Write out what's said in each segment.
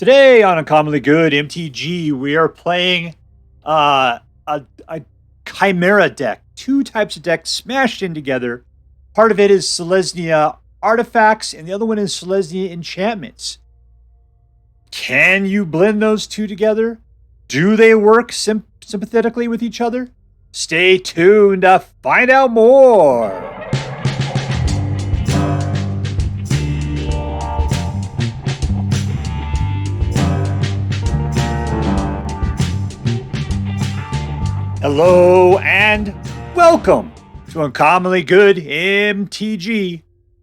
Today on Uncommonly Good MTG, we are playing a Chimera deck. Two types of decks smashed in together. Part of it is Selesnya artifacts, and the other one is Selesnya enchantments. Can you blend those two together? Do they work sympathetically with each other? Stay tuned to find out more. Hello and welcome to Uncommonly Good MTG.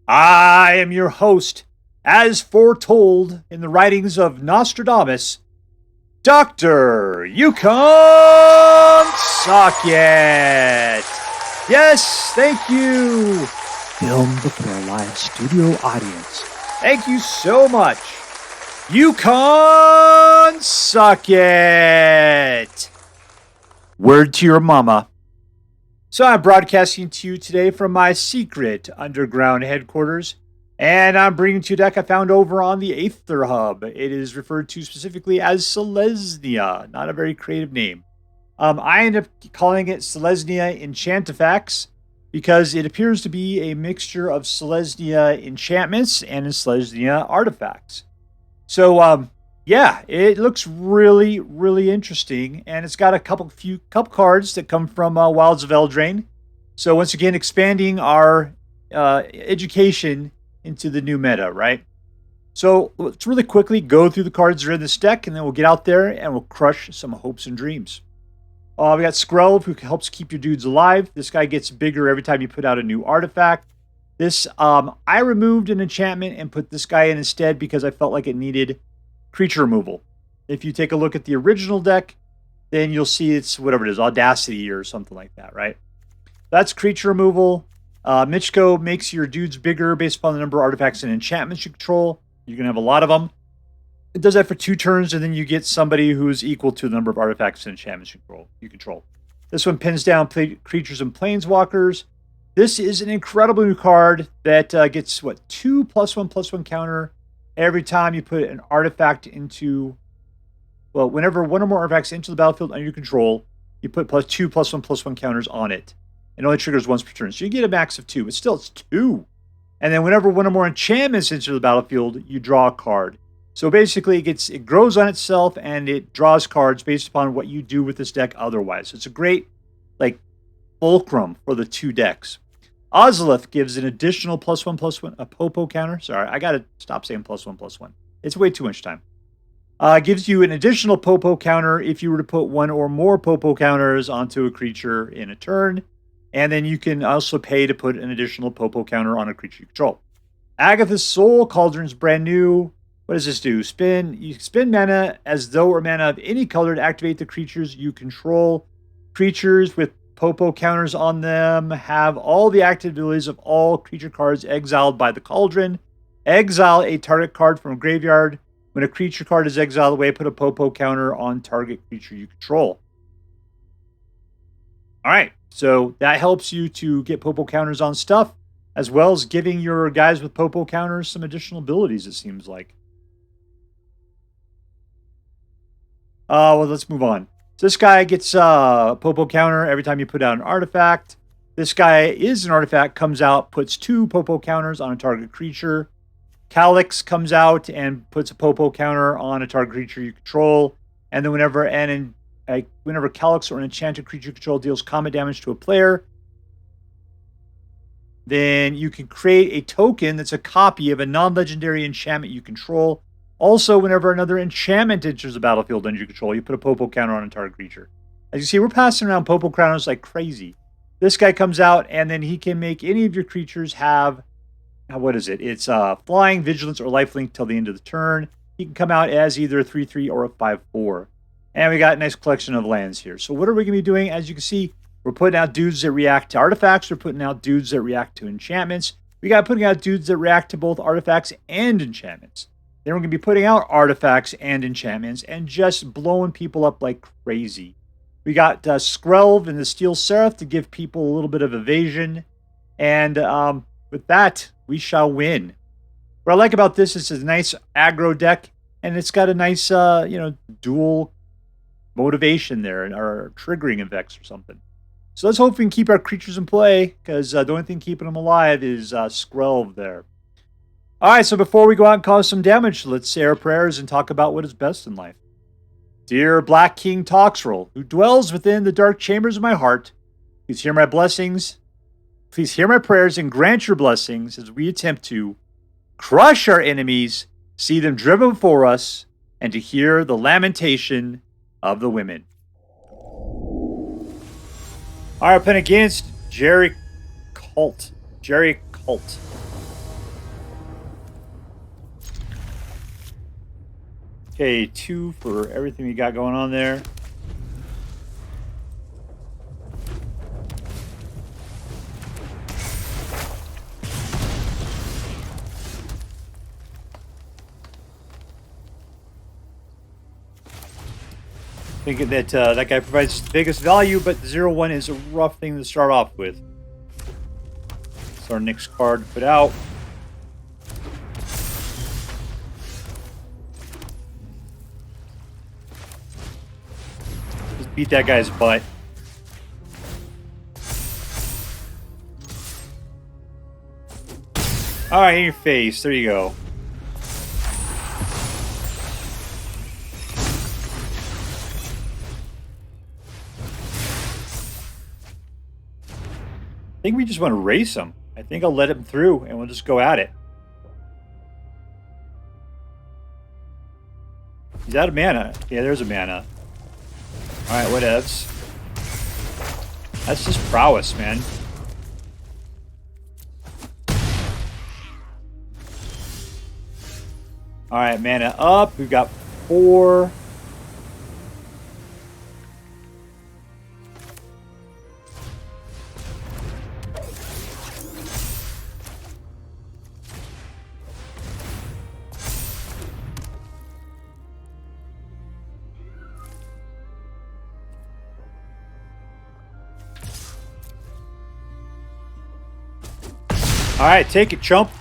I am your host, as foretold in the writings of Nostradamus, Dr. GericauIt. Yes, thank you. Filmed for a live studio audience. Thank you so much. GericauIt. Word to your mama. So I'm broadcasting to you today from my secret underground headquarters, and I'm bringing to you a deck I found over on the Aether Hub. It is referred to specifically as Selesnya, not a very creative name. I end up calling it Selesnya ENCHANTIFACTS because it appears to be a mixture of Selesnya enchantments and Selesnya artifacts. So, yeah, it looks really, really interesting, and it's got a couple cards that come from Wilds of Eldraine. So once again, expanding our education into the new meta, right? So let's really quickly go through the cards that are in this deck, and then we'll get out there and we'll crush some hopes and dreams. We got Skrelv, who helps keep your dudes alive. This guy gets bigger every time you put out a new artifact. This, I removed an enchantment and put this guy in instead because I felt like it needed creature removal. If you take a look at the original deck, then you'll see it's whatever it is, Audacity or something like that, right? That's creature removal. Michiko makes your dudes bigger based upon the number of artifacts and enchantments you control. You're going to have a lot of them. It does that for 2 turns, and then you get somebody who's equal to the number of artifacts and enchantments you control. This one pins down creatures and planeswalkers. This is an incredible new card that gets, 2 +1/+1 counter every time you put an artifact into, whenever one or more artifacts into the battlefield under your control, you put +2 +1/+1 counters on it. It only triggers once per turn. So you get a max of 2, but still it's 2. And then whenever one or more enchantments enter the battlefield, you draw a card. So basically it grows on itself and it draws cards based upon what you do with this deck otherwise. So it's a great fulcrum for the 2 decks. Ozolith gives an additional +1/+1, a Popo counter. Sorry, I gotta stop saying +1/+1. It's way too much time. Gives you an additional Popo counter if you were to put 1 or more Popo counters onto a creature in a turn. And then you can also pay to put an additional Popo counter on a creature you control. Agatha's Soul Cauldron's brand new. What does this do? You spend mana as though or mana of any color to activate the creatures you control. Creatures with Popo counters on them have all the active abilities of all creature cards exiled by the Cauldron. Exile a target card from a graveyard. When a creature card is exiled away, put a Popo counter on target creature you control. Alright, so that helps you to get Popo counters on stuff, as well as giving your guys with Popo counters some additional abilities, it seems like. Let's move on. So this guy gets a Popo counter every time you put out an artifact. This guy is an artifact, comes out, puts 2 Popo counters on a target creature. Calyx comes out and puts a Popo counter on a target creature you control. And then whenever Calyx or an enchanted creature you control deals combat damage to a player, then you can create a token that's a copy of a non-legendary enchantment you control. Also, whenever another enchantment enters the battlefield under your control, you put a Popo counter on a target creature. As you see, we're passing around Popo counters like crazy. This guy comes out, and then he can make any of your creatures have, It's flying, vigilance, or lifelink till the end of the turn. He can come out as either a 3/3 or a 5/4. And we got a nice collection of lands here. So what are we going to be doing? As you can see, we're putting out dudes that react to artifacts. We're putting out dudes that react to enchantments. We got putting out dudes that react to both artifacts and enchantments. Then we're going to be putting out artifacts and enchantments and just blowing people up like crazy. We got Skrelv and the Steel Seraph to give people a little bit of evasion. And with that, we shall win. What I like about this is it's a nice aggro deck. And it's got a nice, dual motivation there, or triggering effects or something. So let's hope we can keep our creatures in play, because the only thing keeping them alive is Skrelv there. Alright, so before we go out and cause some damage, let's say our prayers and talk about what is best in life. Dear Black King Toxrill, who dwells within the dark chambers of my heart, please hear my blessings. Please hear my prayers and grant your blessings as we attempt to crush our enemies, see them driven before us, and to hear the lamentation of the women. Alright, playing against GericauIt. Okay, 2 for everything we got going on there. Thinking that that guy provides the biggest value, but 0-1 is a rough thing to start off with. It's our next card to put out. Just beat that guy's butt. Alright, in your face. There you go. I think we just want to race him. I think I'll let him through and we'll just go at it. He's out of mana. Yeah, there's a mana. Alright, whatevs. That's just prowess, man. Alright, mana up. We've got 4. Alright, take it, chump.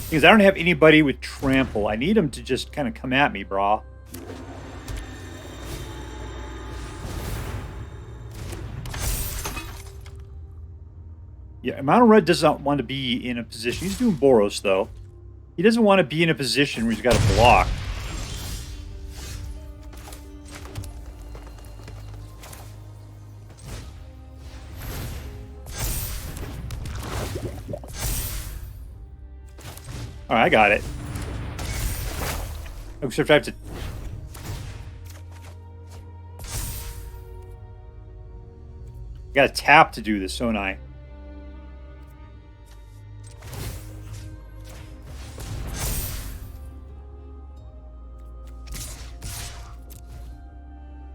Because I don't have anybody with trample. I need him to just kind of come at me, brah. Yeah, Mountain Red does not want to be in a position. He's doing Boros, though. He doesn't want to be in a position where he's got to block. Alright, I got it. Except I have to... I gotta tap to do this, don't I?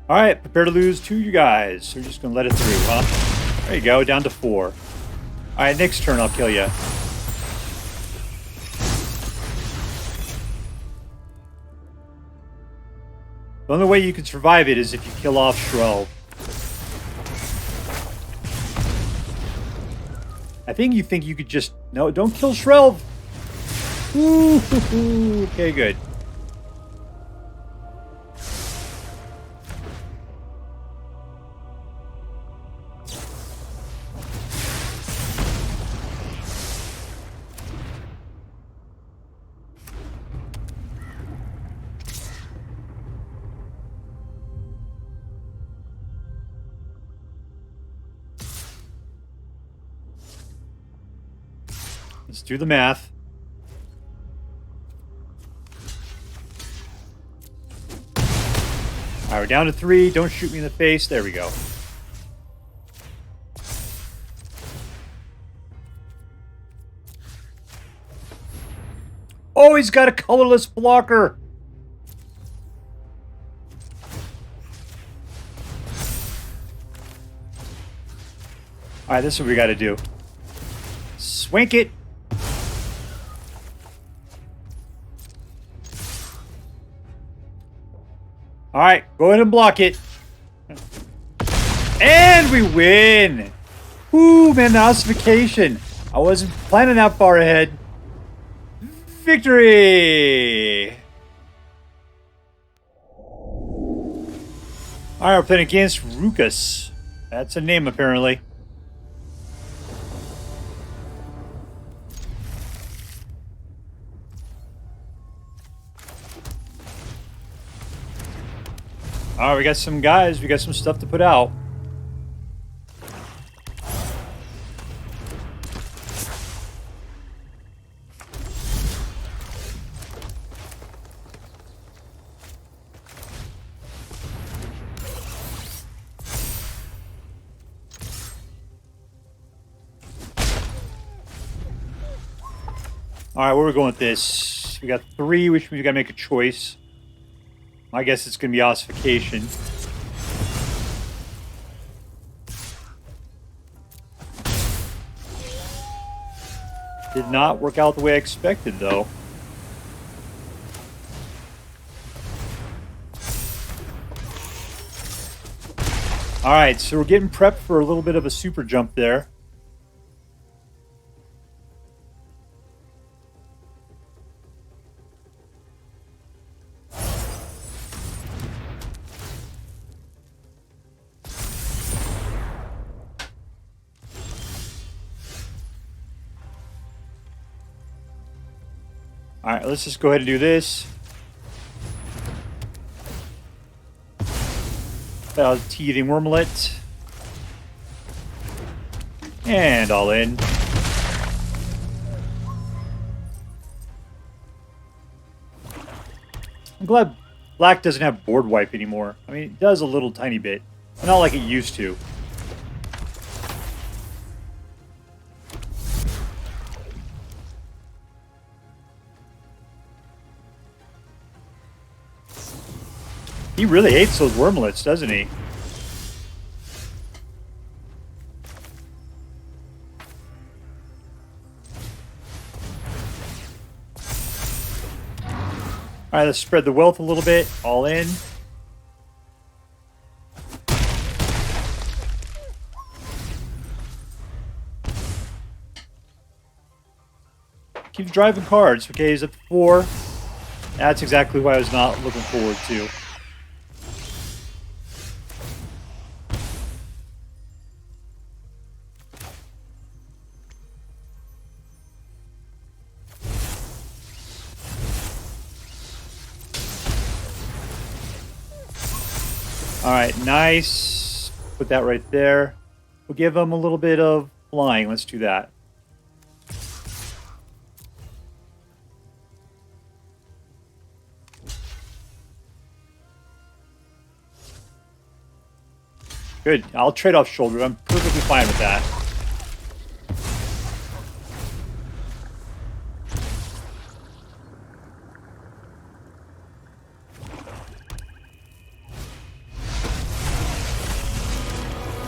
Alright, prepare to lose 2 you guys. We're just gonna let it through, huh? There you go, down to 4. Alright, next turn I'll kill you. The only way you can survive it is if you kill off Skrelv. I think you could just... No, don't kill Skrelv! Ooh, okay, good. Let's do the math. Alright, we're down to 3. Don't shoot me in the face. There we go. Oh, he's got a colorless blocker. Alright, this is what we gotta do. Swink it. Alright, go ahead and block it. And we win! Ooh, man, the Ossification. I wasn't planning that far ahead. Victory! Alright, we're playing against Rookus. That's a name, apparently. Alright, we got some guys. We got some stuff to put out. Alright, where are we going with this? We got 3, which means we gotta make a choice. I guess it's gonna be Ossification. Did not work out the way I expected, though. Alright, so we're getting prepped for a little bit of a super jump there. Alright, let's just go ahead and do this. Teething Wurmlet. And all in. I'm glad Black doesn't have board wipe anymore. I mean, it does a little tiny bit. But not like it used to. He really hates those Wurmlets, doesn't he? Alright, let's spread the wealth a little bit. All in. Keep driving cards. Okay, he's at 4. That's exactly what I was not looking forward to. Alright, nice. Put that right there. We'll give him a little bit of flying. Let's do that. Good. I'll trade off shoulder. I'm perfectly fine with that.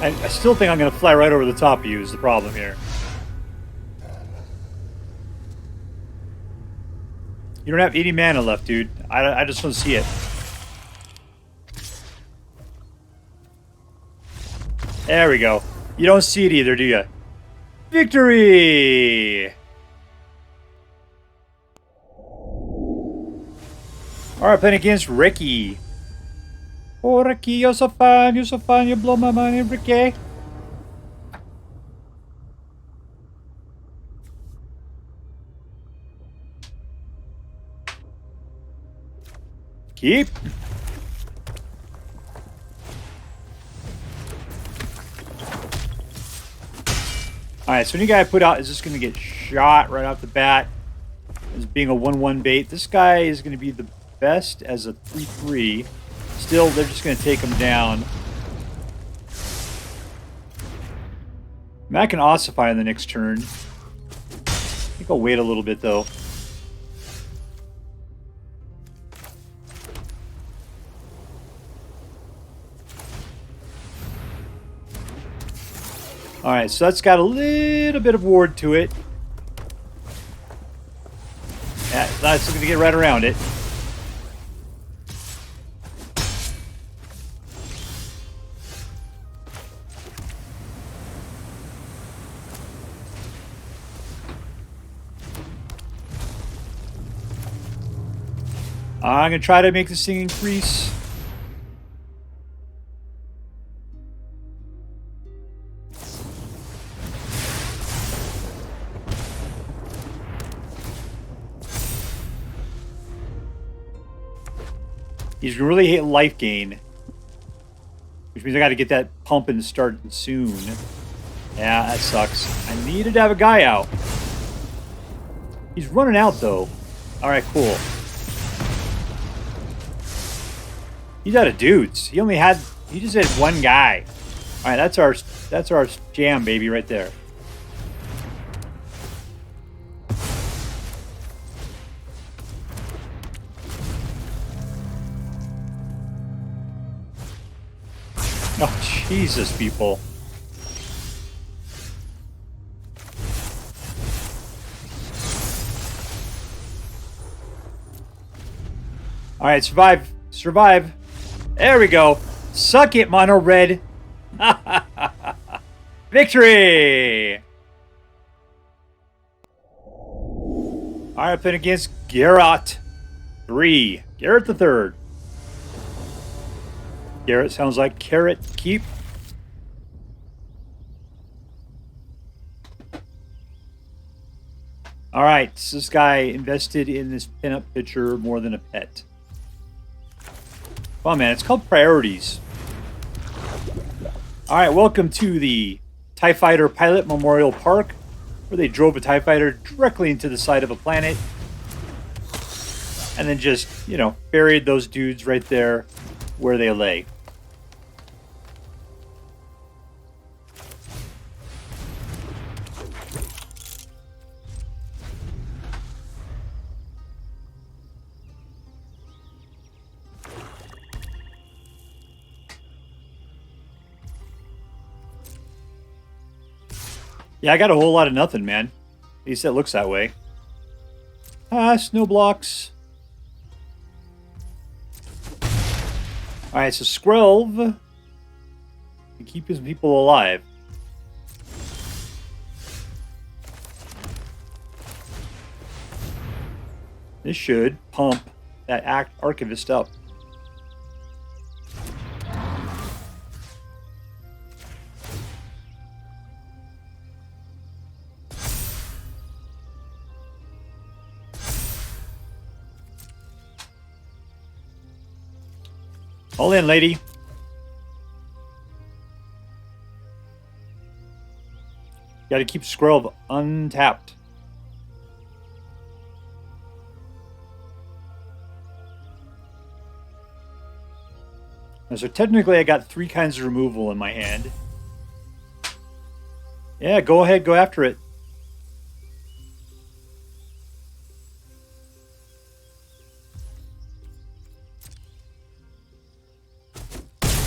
I still think I'm going to fly right over the top of you is the problem here. You don't have any mana left, dude. I just don't see it. There we go. You don't see it either, do you? Victory! Alright, playing against Reki. Oh, Reki, you're so fun, you blow my mind, Reki. Keep. Alright, so any guy I put out is just going to get shot right off the bat as being a 1-1 bait. This guy is going to be the best as a 3-3. Still, they're just going to take him down. I can ossify on the next turn. I think I'll wait a little bit, though. Alright, so that's got a little bit of ward to it. That's going to get right around it. I'm going to try to make this thing increase. He's really hit life gain, which means I got to get that pumping starting soon. Yeah, that sucks. I needed to have a guy out. He's running out though. All right, cool. He's out of dudes. He just had one guy. All right, that's our jam, baby, right there. Oh, Jesus, people. All right, survive. Survive. There we go. Suck it, Mono Red. Victory! All right, playing against Garrett 3. Garrett the third. Garrett sounds like carrot keep. All right, so this guy invested in this pinup picture more than a pet. Come on, man, it's called priorities. All right, welcome to the TIE Fighter Pilot Memorial Park, where they drove a TIE Fighter directly into the side of a planet. And then just, you know, buried those dudes right there where they lay. Yeah, I got a whole lot of nothing, man. At least it looks that way. Ah, snow blocks. Alright, so Skrelv can keep his people alive. This should pump that Archivist up. All in, lady. Got to keep Skrelv untapped. Now, so technically I got 3 kinds of removal in my hand. Yeah, go ahead, go after it.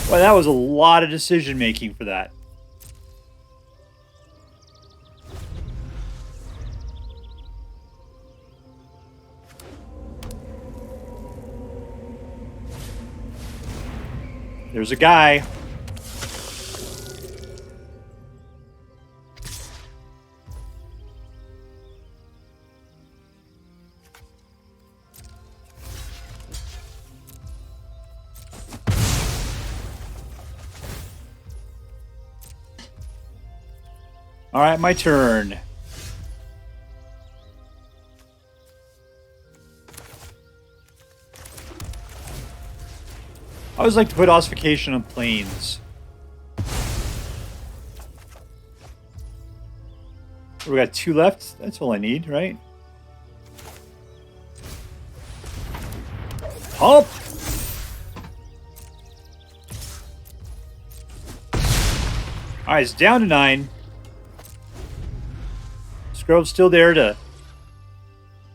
Well, that was a lot of decision making for that. There's a guy. All right, my turn. I always like to put Ossification on planes. We got 2 left. That's all I need, right? Pump! Alright, it's down to 9. Skrelv's still there to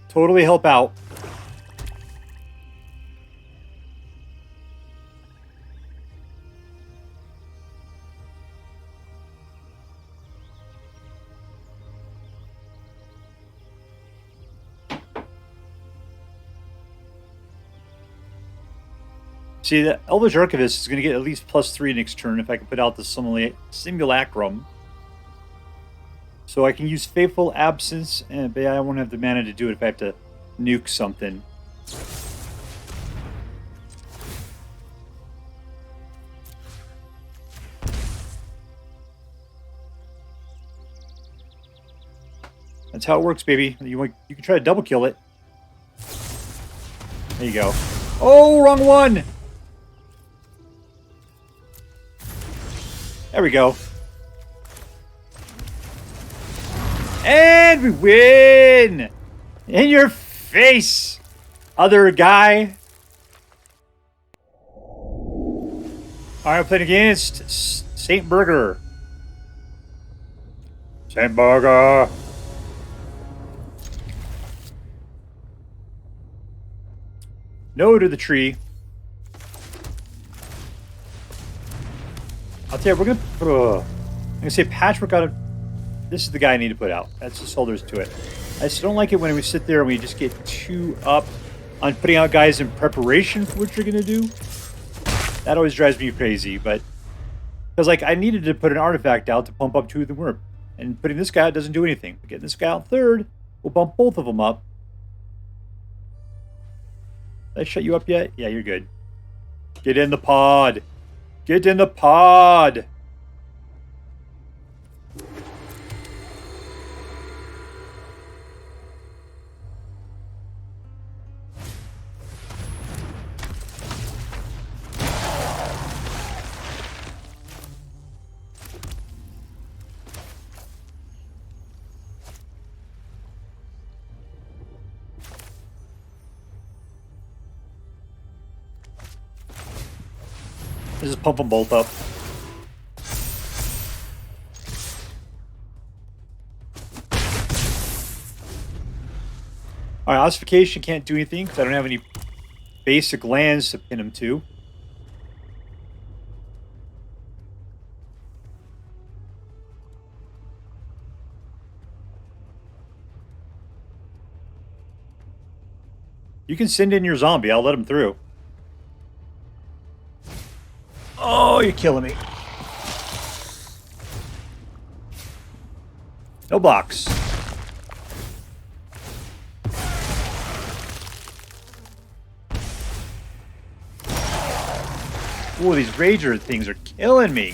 totally help out. See, the Elvish Archivist is going to get at least +3 next turn if I can put out the Simulacrum. So I can use Fateful Absence, but I won't have the mana to do it if I have to nuke something. That's how it works, baby. You can try to double kill it. There you go. Oh, wrong one! There we go. And we win! In your face, other guy. Alright, I'm playing against StBurger. StBurger. No to the tree. I'll tell you, I'm gonna say Patchwork out of. This is the guy I need to put out. That's just all there is to it. I just don't like it when we sit there and we just get too up on putting out guys in preparation for what you're gonna do. That always drives me crazy, but because like I needed to put an artifact out to pump up Teething Wurmlet, and putting this guy out doesn't do anything. Getting this guy out third will bump both of them up. Did I shut you up yet? Yeah, you're good. Get in the pod. Get in the pod. Just pump them both up. Alright, Ossification can't do anything because I don't have any basic lands to pin him to. You can send in your zombie, I'll let him through. Oh, you're killing me. No blocks. Ooh, these Rager things are killing me.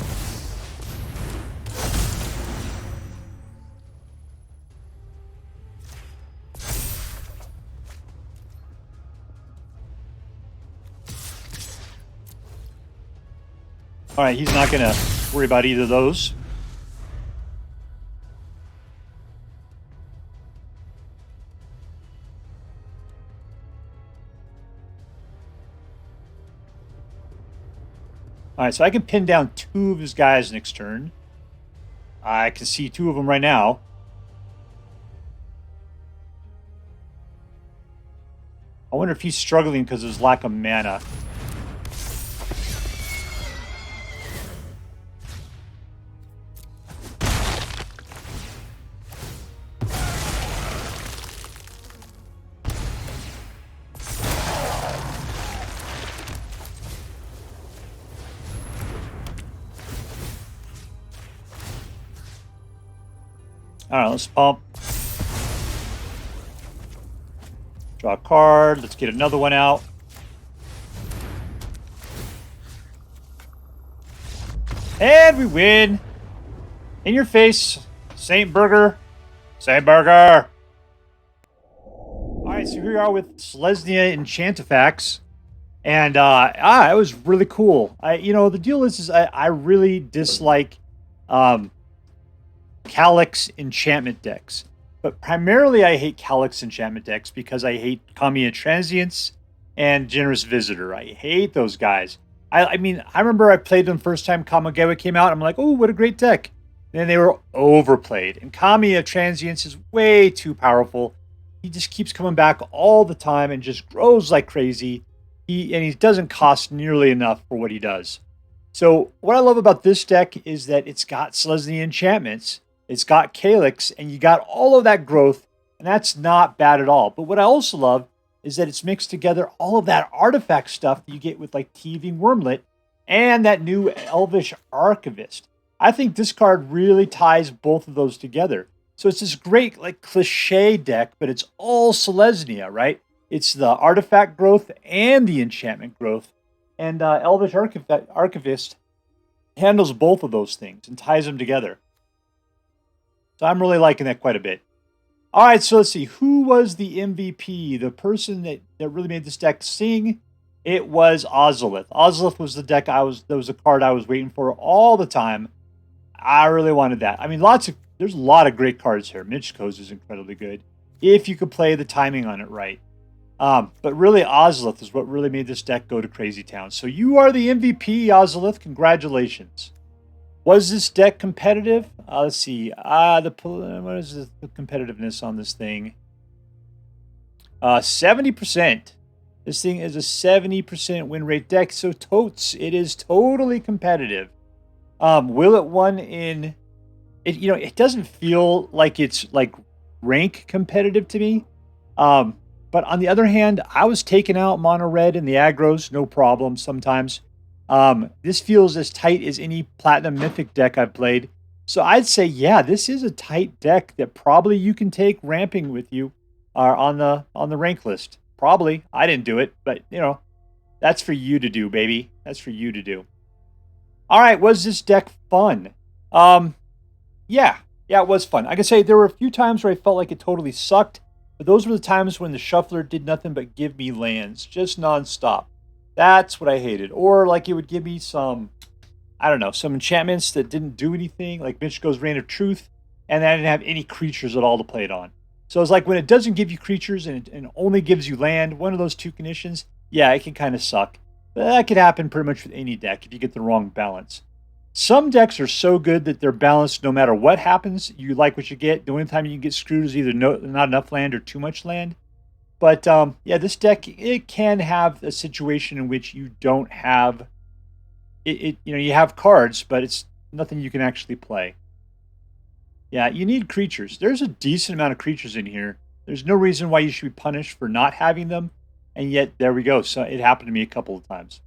Alright, he's not going to worry about either of those. Alright, so I can pin down 2 of his guys next turn. I can see 2 of them right now. I wonder if he's struggling because of his lack of mana. Alright, let's pump. Draw a card. Let's get another one out. And we win. In your face, StBurger. StBurger. Alright, so here we are with SELESNYA ENCHANTIFACTS. And it was really cool. The deal is I really dislike Calyx enchantment decks. But primarily I hate Calyx enchantment decks because I hate Kamiya Transience and Generous Visitor. I hate those guys. I mean, I remember I played them first time Kamigawa came out. I'm like, oh, what a great deck. And then they were overplayed. And Kamiya Transience is way too powerful. He just keeps coming back all the time and just grows like crazy. He doesn't cost nearly enough for what he does. So what I love about this deck is that it's got SELESNYA enchantments. It's got Calyx, and you got all of that growth, and that's not bad at all. But what I also love is that it's mixed together all of that artifact stuff that you get with like Teething Wurmlet and that new Elvish Archivist. I think this card really ties both of those together. So it's this great like cliche deck, but it's all SELESNYA, right? It's the artifact growth and the enchantment growth. And Elvish Archivist handles both of those things and ties them together. So I'm really liking that quite a bit. All right, so let's see. Who was the MVP? The person that really made this deck sing? It was Ozolith. Ozolith was the deck that was a card I was waiting for all the time. I really wanted that. I mean, there's a lot of great cards here. Michiko's is incredibly good if you could play the timing on it right. But really, Ozolith is what really made this deck go to crazy town. So you are the MVP, Ozolith. Congratulations. Was this deck competitive? Let's see. What is the competitiveness on this thing? 70%. This thing is a 70% win rate deck. So totes, it is totally competitive. Will it win in? It doesn't feel like it's like rank competitive to me. But on the other hand, I was taking out mono red in the aggros, no problem sometimes. This feels as tight as any Platinum Mythic deck I've played. So I'd say, yeah, this is a tight deck that probably you can take ramping with you on the rank list. Probably. I didn't do it, but, that's for you to do, baby. That's for you to do. All right, was this deck fun? Yeah, it was fun. I can say there were a few times where I felt like it totally sucked, but those were the times when the shuffler did nothing but give me lands, just nonstop. That's what I hated. Or like it would give me some enchantments that didn't do anything, like Michiko's Reign of Truth, and I didn't have any creatures at all to play it on. So it's like when it doesn't give you creatures and it only gives you land, one of those two conditions, yeah, it can kind of suck. But that could happen pretty much with any deck if you get the wrong balance. Some decks are so good that they're balanced no matter what happens. You like what you get. The only time you can get screwed is either not enough land or too much land. But yeah, this deck, it can have a situation in which you don't have it. You have cards, but it's nothing you can actually play. Yeah, you need creatures. There's a decent amount of creatures in here. There's no reason why you should be punished for not having them. And yet, there we go. So it happened to me a couple of times.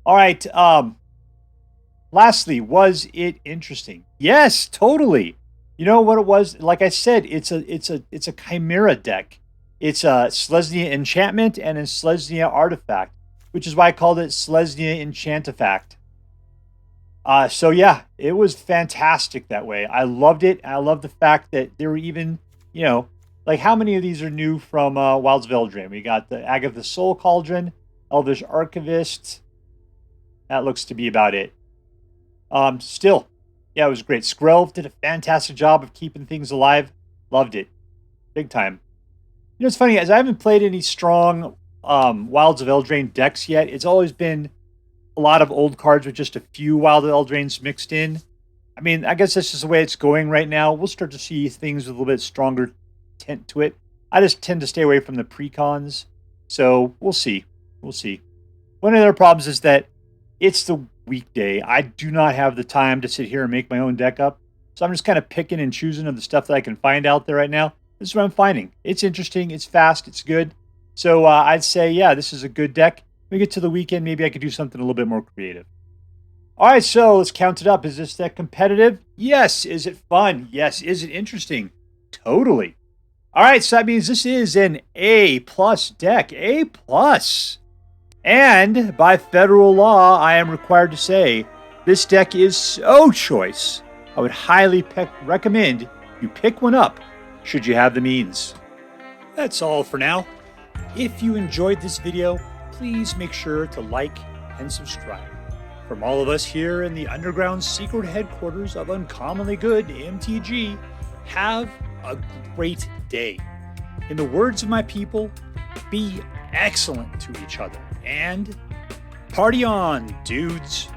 All right. Lastly, was it interesting? Yes, totally. You know what it was? Like I said, it's a Chimera deck. It's a Selesnya Enchantment and a Selesnya Artifact, which is why I called it Selesnya Enchantifact. So yeah, it was fantastic that way. I loved it. I love the fact that there were even, like how many of these are new from Wilds of Eldraine? We got the Agatha Soul Cauldron, Elvish Archivist. That looks to be about it. Still, yeah, it was great. Skrelv did a fantastic job of keeping things alive. Loved it. Big time. It's funny, as I haven't played any strong Wilds of Eldraine decks yet, it's always been a lot of old cards with just a few Wild of Eldraines mixed in. I mean, I guess that's just the way it's going right now. We'll start to see things with a little bit stronger tint to it. I just tend to stay away from the precons. So we'll see. We'll see. One of the other problems is that it's the weekday. I do not have the time to sit here and make my own deck up. So I'm just kind of picking and choosing of the stuff that I can find out there right now. This is what I'm finding. It's interesting. It's fast. It's good. So I'd say, yeah, this is a good deck. When we get to the weekend, maybe I could do something a little bit more creative. All right, so let's count it up. Is this deck competitive? Yes. Is it fun? Yes. Is it interesting? Totally. All right, so that means this is an A+ deck. A+. And by federal law, I am required to say this deck is so choice. I would highly recommend you pick one up should you have the means. That's all for now. If you enjoyed this video, please make sure to like and subscribe. From all of us here in the underground secret headquarters of Uncommonly Good MTG, have a great day. In the words of my people, be excellent to each other. And party on, dudes.